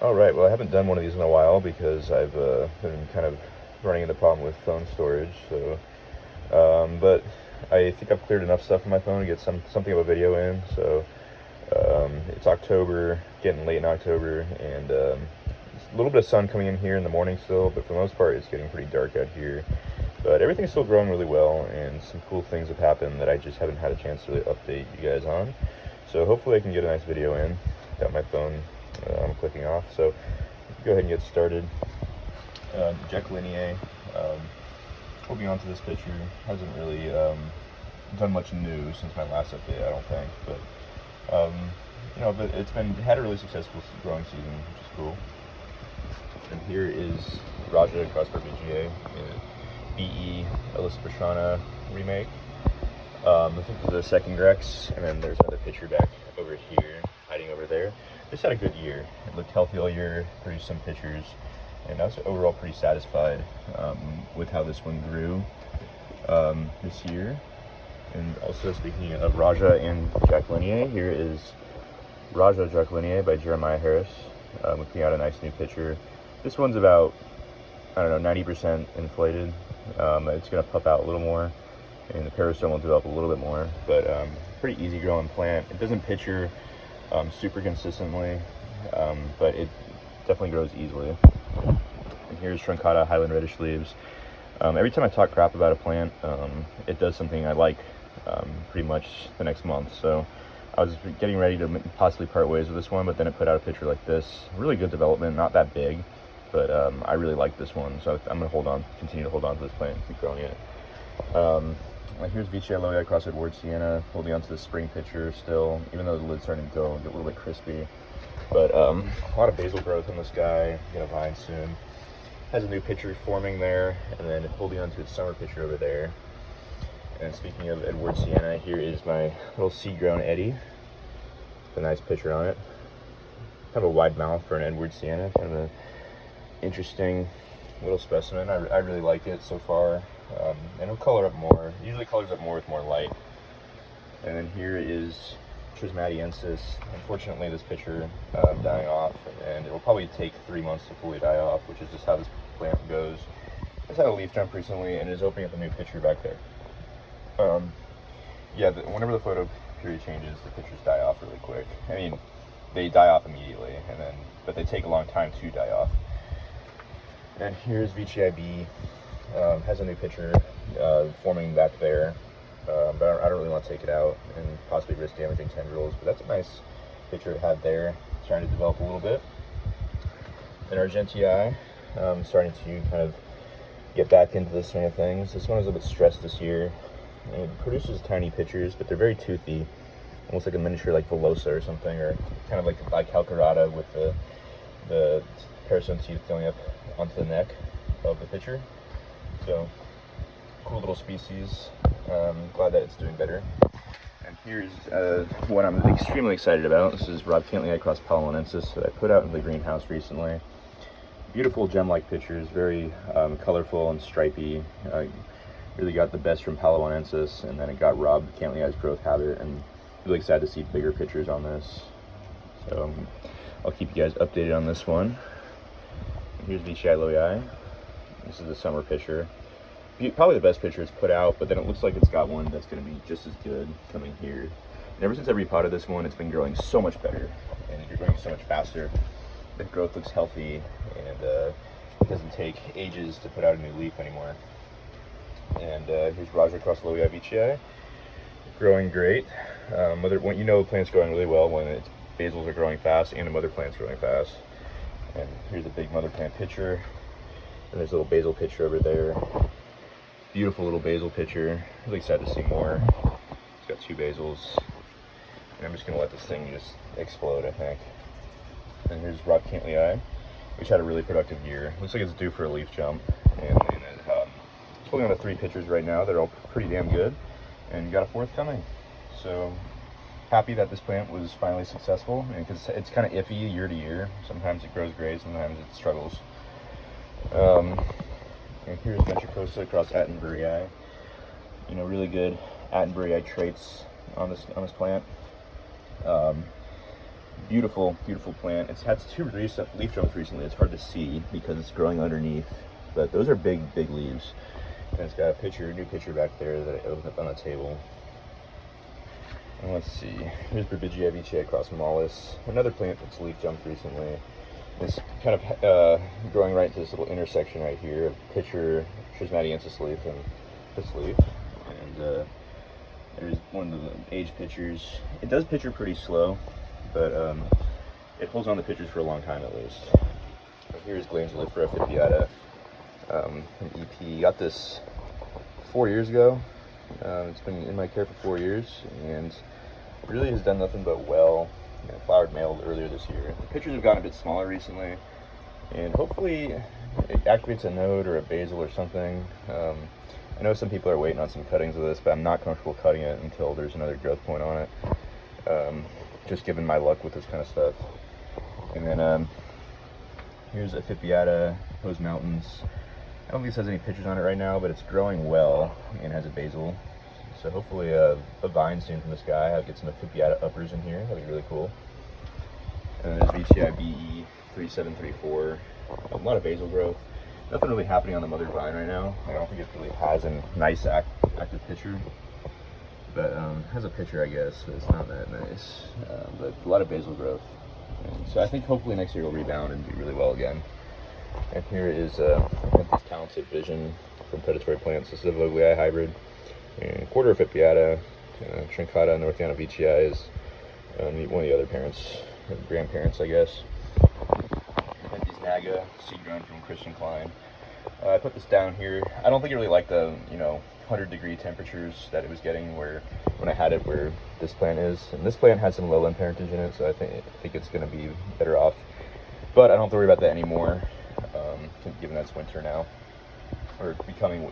All right, well, I haven't done one of these in a while because I've been kind of running into the problem with phone storage. So, but I think I've cleared enough stuff on my phone to get something of a video in. So, it's October, getting late in October, and there's a little bit of sun coming in here in the morning still, but for the most part, it's getting pretty dark out here. But everything's still growing really well, and some cool things have happened that I just haven't had a chance to really update you guys on. So hopefully I can get a nice video in without my phone clicking off. So go ahead and get started. Jack Linier, we'll be on to this picture. Hasn't really done much new since my last update, I don't think. But but had a really successful growing season, which is cool. And here is Raja Crossbar VGA, BE Alyssa Pastrana remake. I think this is the second Grex, and then there's another picture back over here, hiding over there. Just had a good year. It looked healthy all year, produced some pictures, and I was overall pretty satisfied with how this one grew this year. And also, speaking of Raja and Jack Linier, here is Raja Jack Linier by Jeremiah Harris, looking out a nice new picture. This one's about, I don't know, 90% inflated. It's going to puff out a little more, and the peristome will develop a little bit more, but pretty easy growing plant. It doesn't picture super consistently, but it definitely grows easily. And here's Truncata Highland Reddish leaves. Every time I talk crap about a plant, it does something I like pretty much the next month. So I was getting ready to possibly part ways with this one, but then it put out a picture like this. Really good development, not that big, but I really like this one. So I'm gonna continue to hold on to this plant and keep growing it. Here's Vici Aloe Cross Edward Sienna, holding on to the spring picture still, even though the lid's starting to go and get a little bit crispy. But a lot of basil growth in this guy, gonna vine soon. Has a new picture forming there, and then holding on to its summer picture over there. And speaking of Edward Sienna, here is my little seed-grown Eddie. A nice picture on it. Kind of a wide mouth for an Edward Sienna, kind of an interesting little specimen. I really like it so far. And it'll color up more. It usually colors up more with more light. And then here is Trismatiensis. Unfortunately, this picture dying off, and it will probably take 3 months to fully die off, which is just how this plant goes. It's had a leaf jump recently, and is opening up a new picture back there. Whenever the photo period changes, the pictures die off really quick. I mean, they die off immediately, but they take a long time to die off. And here's VGIB. Has a new picture forming back there, but I don't really want to take it out and possibly risk damaging tendrils, but that's a nice picture it had there, starting to develop a little bit. And Argentii, starting to kind of get back into the swing of things. This one is a bit stressed this year. It produces tiny pictures, but they're very toothy, almost like a miniature like Velosa or something, or kind of like Calcarata with the parasome teeth going up onto the neck of the picture. So, cool little species. Glad that it's doing better. And here's what I'm extremely excited about. This is Rob Cantley Cross Palawonensis that I put out in the greenhouse recently. Beautiful gem-like pictures, very colorful and stripy. Really got the best from Palawonensis, and then it got Rob Cantley's growth habit, and really excited to see bigger pictures on this. So I'll keep you guys updated on this one. And here's Vici Aloe. This is the summer picture. Probably the best picture it's put out, but then it looks like it's got one that's going to be just as good coming here. And ever since I repotted this one, it's been growing so much better, and you're growing so much faster. The growth looks healthy, and it doesn't take ages to put out a new leaf anymore. And here's Raja Cross Loei Vici, growing great. When you know the plant's growing really well when its basils are growing fast and the mother plant's growing fast. And here's a big mother plant picture. And there's a little basil picture over there. Beautiful little basil picture. Really excited to see more. It's got 2 basils. And I'm just going to let this thing just explode, I think. And here's Rob Cantley, which had a really productive year. Looks like it's due for a leaf jump. And it's holding on to 3 pictures right now. They're all pretty damn good. And got a 4th coming. So happy that this plant was finally successful. And because it's kind of iffy year to year. Sometimes it grows great, sometimes it struggles. And here's Ventricosa across Attenbury. Really good Attenbury traits on this plant. Beautiful, beautiful plant. It's had 2 leaf jumps recently. It's hard to see because it's growing underneath, but those are big, big leaves. And it's got a new picture back there that I opened up on the table. And let's see, here's Berbigia vici cross mollis, another plant that's leaf jumped recently. It's kind of growing right into this little intersection right here of pitcher, Trismatiensis leaf, and this leaf. And there's one of the aged pitchers. It does pitcher pretty slow, but it holds on to pitchers for a long time at least. Here's Glandular Fipiata, an EP. Got this 4 years ago. It's been in my care for 4 years, and really has done nothing but well. Flowered male earlier this year. The pitchers have gotten a bit smaller recently, and hopefully it activates a node or a basal or something. I know some people are waiting on some cuttings of this, but I'm not comfortable cutting it until there's another growth point on it. Just given my luck with this kind of stuff. And then here's a Fipiata, Hose Mountains. I don't think this has any pictures on it right now, but it's growing well and has a basal. So hopefully a vine soon from this guy. I'll get some Fipiata uppers in here. That'd be really cool. And then there's VTI BE 3734. A lot of basal growth. Nothing really happening on the mother vine right now. I don't think it really has a nice active picture. But has a picture, I guess, but it's not that nice. But a lot of basal growth. And so I think hopefully next year it'll rebound and do really well again. And here is this Talented Vision from Predatory Plants. This is a Vogelii hybrid. And quarter of Fipiata, Trincata Northiana vici is one of the other parents, or grandparents, I guess. And these Naga, seed grown from Christian Klein. I put this down here. I don't think it really liked the 100-degree temperatures that it was getting when I had it where this plant is. And this plant has some lowland parentage in it, so I think it's going to be better off. But I don't have to worry about that anymore, given that it's winter now, or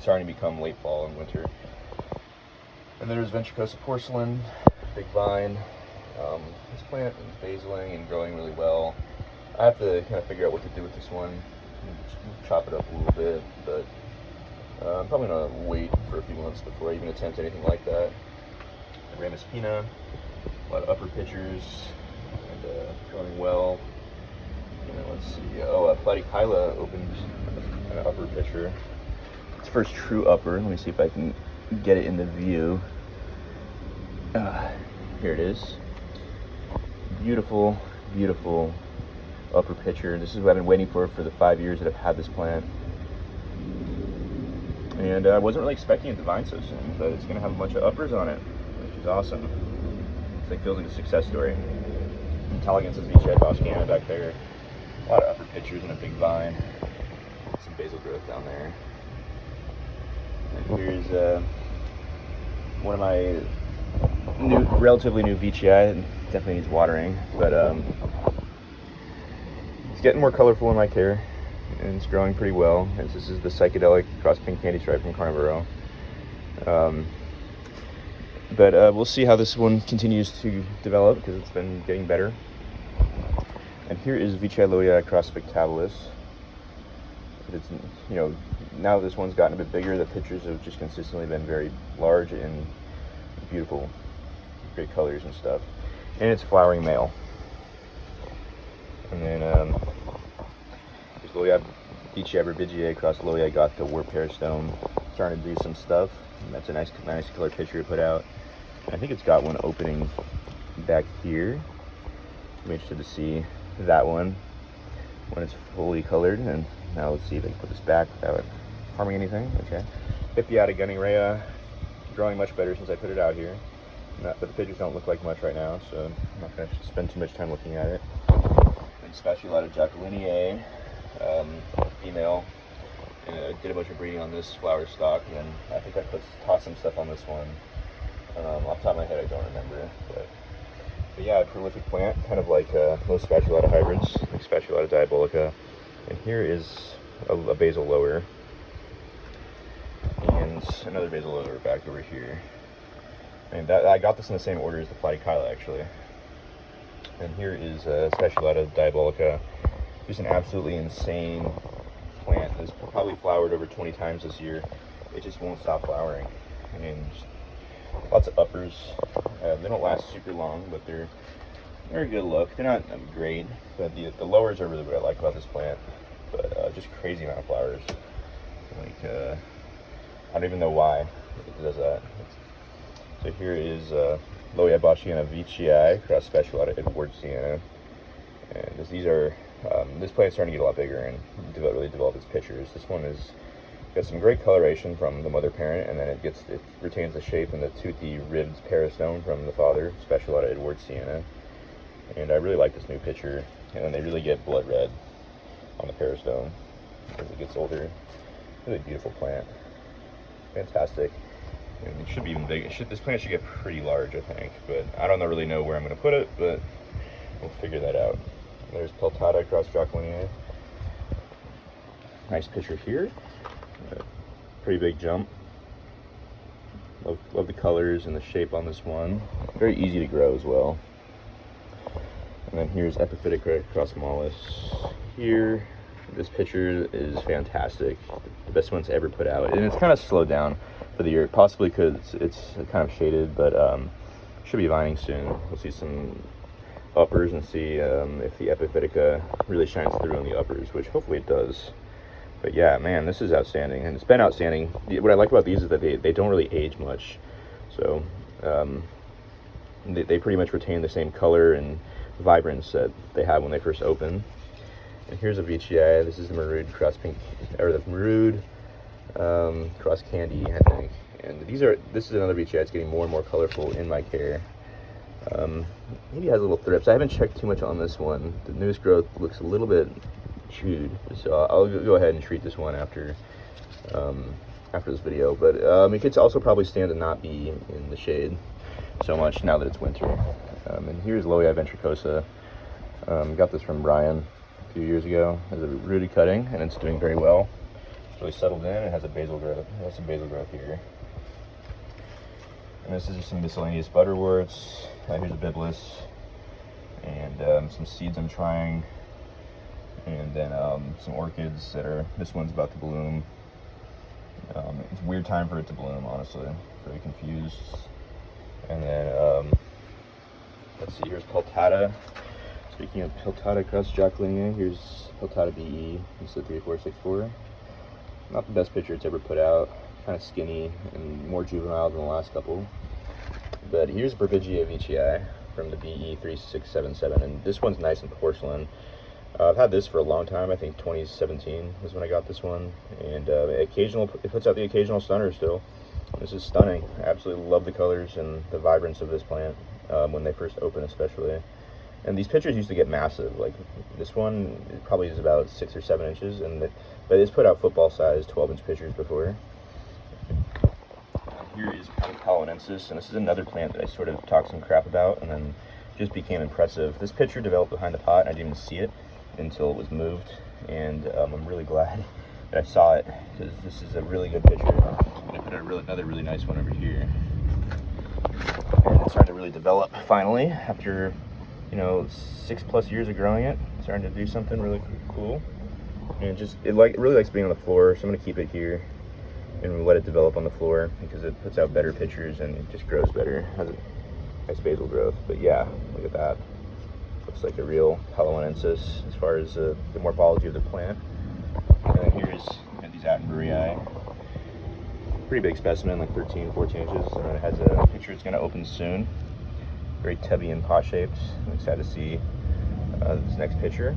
starting to become late fall and winter. And there's Ventricosa porcelain, big vine. This plant is basiling and growing really well. I have to kind of figure out what to do with this one. Just chop it up a little bit, but I'm probably gonna wait for a few months before I even attempt anything like that. And Ramus Pina, a lot of upper pitchers, and growing well. And then let's see, Platykyla opened an upper pitcher. Its first true upper. Let me see if I can get it in the view. Here it is. Beautiful, beautiful upper pitcher. This is what I've been waiting for the 5 years that I've had this plant. And I wasn't really expecting it to vine so soon, but it's going to have a bunch of uppers on it, which is awesome. It feels like a success story. Intelligence is vici Toscana back there. A lot of upper pitchers and a big vine. Some basal growth down there. And here's one of my relatively new VTI. It definitely needs watering, but it's getting more colorful in my care, and it's growing pretty well. And this is the psychedelic cross pink candy stripe from Carnivoro. But we'll see how this one continues to develop because it's been getting better. And here is Vichailoia cross spectabilis. It's, now that this one's gotten a bit bigger, the pictures have just consistently been very large and beautiful, great colors and stuff. And it's flowering male. And then there's Loia Vici Berbigia cross Loia got the warp hairstone, starting to do some stuff. And that's a nice color picture to put out. I think it's got one opening back here. I'm interested to see that one when it's fully colored. And now let's see if I can put this back without harming anything. Okay. Fipiata Gunningraya, growing much better since I put it out here. But the pictures don't look like much right now, so I'm not going to spend too much time looking at it. And Spatulata Jacquelineae, female. And did a bunch of breeding on this flower stock, and I think I tossed some stuff on this one. Off the top of my head, I don't remember. But yeah, a prolific plant, kind of like most Spatulata hybrids, like Spatulata diabolica. And here is a basal lower, and another basal lower back over here. And I got this in the same order as the Platykyla, actually. And here is Spatulata diabolica. Just an absolutely insane plant. It's probably flowered over 20 times this year. It just won't stop flowering. I mean, just lots of uppers. They don't last super long, but they're They're a good look. They're not great, but the lowers are really what I like about this plant. But just crazy amount of flowers. Like I don't even know why it does that. So here is Loia Boschiana Veitchii, cross specialata Edwardsiana. And these are, this plant's starting to get a lot bigger and really develop its pictures. This one is got some great coloration from the mother parent, and then it retains the shape and the toothy ribbed peristome from the father, specialata Edwardsiana. And I really like this new picture, and then they really get blood red on the peristome as it gets older. Really beautiful plant. Fantastic. And it should be even big. This plant should get pretty large, I think, but I don't really know where I'm going to put it, but we'll figure that out. There's Peltata across Jacqueline. Nice picture here. Pretty big jump. Love the colors and the shape on this one. Very easy to grow as well. And then here's Epiphytic across Mollis. Here, this picture is fantastic. The best one's ever put out. And it's kind of slowed down for the year, possibly because it's kind of shaded, but should be vining soon. We'll see some uppers and see if the Epiphytica really shines through on the uppers, which hopefully it does. But yeah, man, this is outstanding, and it's been outstanding. What I like about these is that they don't really age much, so they pretty much retain the same color and vibrance that they had when they first opened. And here's a Veitchii. This is the Marood cross pink, or the Marood cross candy, I think. And this is another Veitchii. It's getting more and more colorful in my care. Maybe it has little thrips. I haven't checked too much on this one. The newest growth looks a little bit chewed, so I'll go ahead and treat this one after this video. But it could also probably stand to not be in the shade so much now that it's winter. And here's Loia ventricosa. Got this from Brian a few years ago as a rooted cutting, and it's doing very well. It's really settled in. It has a basal growth. It has some basal growth here. And this is just some miscellaneous butterworts. Here's a biblis, and some seeds I'm trying, and then some orchids that are. This one's about to bloom. It's a weird time for it to bloom, honestly. Very confused. And then let's see. Here's Peltata. Speaking of Peltata cross Jacqueline, here's Peltata BE. This is a 3464. Not the best picture it's ever put out. Kind of skinny and more juvenile than the last couple. But here's Brvigia Veitchii from the BE 3677, and this one's nice and porcelain. I've had this for a long time. I think 2017 was when I got this one, and it puts out the occasional stunner still. This is stunning. I absolutely love the colors and the vibrance of this plant when they first open, especially. And these pictures used to get massive. Like this one probably is about 6 or 7 inches, but it's put out football-sized 12-inch pictures before. Here is Palinensis, and this is another plant that I sort of talked some crap about and then just became impressive. This picture developed behind the pot, and I didn't even see it until it was moved, and I'm really glad that I saw it, because this is a really good picture. And I put another really nice one over here. And it's starting to really develop finally, after 6+ years of growing it. It's starting to do something really cool. And it really likes being on the floor, so I'm going to keep it here and let it develop on the floor, because it puts out better pictures and it just grows better. Has a nice basal growth. But yeah, look at that. Looks like a real Palinensis as far as the morphology of the plant. And then here's these Attenboroughii. Pretty big specimen, like 13, 14 inches. And then it has a picture it's going to open soon. Very tubby and pot-shaped. I'm excited to see this next picture.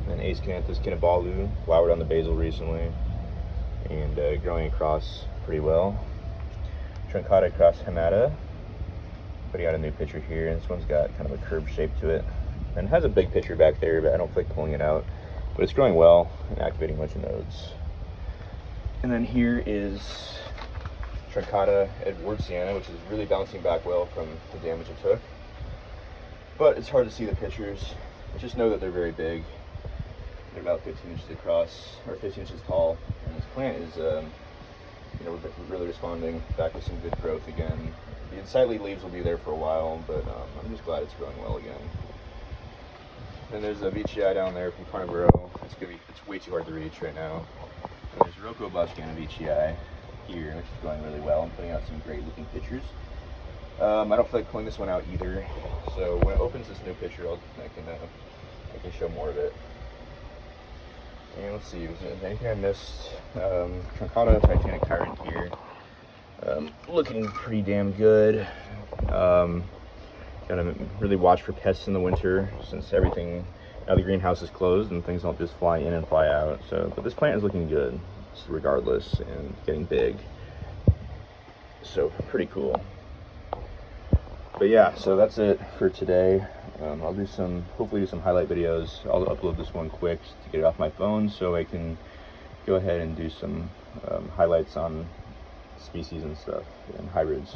And then Aescanthus Kinabalu, flowered on the basil recently, and growing across pretty well. Truncata across Hemata, putting out a new picture here, and this one's got kind of a curved shape to it. And it has a big picture back there, but I don't feel like pulling it out. But it's growing well and activating a bunch of nodes. And then here is Truncata Edwardsiana, which is really bouncing back well from the damage it took. But it's hard to see the pictures. Just know that they're very big. They're about 15 inches across, or 15 inches tall. And this plant is, really responding back with some good growth again. The unsightly leaves will be there for a while, but I'm just glad it's growing well again. Then there's a Veitchii down there from Carnivoro. It's way too hard to reach right now. And there's Rocco Boschiana Veitchii here, which is going really well and putting out some great looking pictures. I don't feel like pulling this one out either. So when it opens this new picture, I can show more of it. And let's see, is there anything I missed? Truncata Titanic Tyrant here. Looking pretty damn good. Gotta really watch for pests in the winter, since everything, now the greenhouse is closed and things don't just fly in and fly out. So, but this plant is looking good, regardless, and getting big. So pretty cool. But yeah, so that's it for today. I'll hopefully do some highlight videos. I'll upload this one quick to get it off my phone so I can go ahead and do some highlights on species and stuff and hybrids.